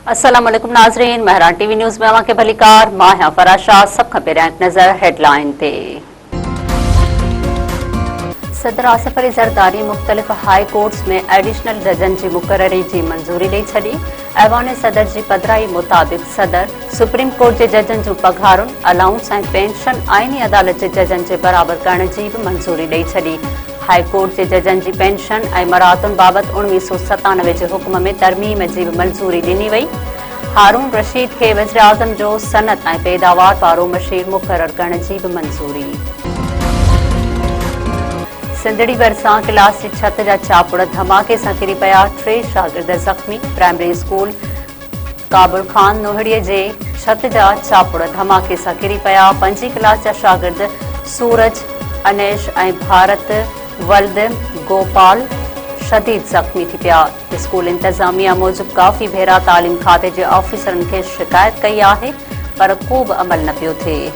अस्सलाम वालेकुम नाज़रीन, महरान टीवी न्यूज़ में अवां के भलीकार मां है फराशा। सब खां पहिरियां नज़र हेडलाइन ते। सदर आसिफ अली ज़रदारी मुख़्तलिफ़ हाई कोर्ट्स में एडिशनल जजन की मुक़ररी की मंजूरी ॾेई छॾी। ऐवान सदर की पधराई मुताबिक़ सदर सुप्रीम कोर्ट के जजन जूं पघारुनि, अलाउंस ऐं पेंशन आईनी अदालत के जजन के बराबर करण की भी मंजूरी ॾेई छॾी। हाई कोर्ट के जजन की पेंशन ऐं मरातुनि बाबति 1997 के हुक्म में तरमीम की भी मंजूरी ॾिनी वई। हारून रशीद के वज़ीर आज़म जो सनत ऐं पैदावार वारो मशीर मुक़रर करण की भी मंजूरी। सिंधड़ी भरिसां क्लास की छत जा चापुड़ धमाके से किरी पिया, 3 शागिर्द जख्मी। प्राइमरी स्कूल काबुल खान नोहड़ीअ जे छत जा चापुड़ धमाके से किरी पिया। 5वीं क्लास जा शागिर्द सूरज, अनेश ऐं भारत वल्द गोपाल शदीद जख्मी थी पिया। स्कूल इंतजामिया मूजिब काफ़ी भेरा तालीम खाते के ऑफिसरन के शिकायत कई है, पर को भी अमल न पियो थिए।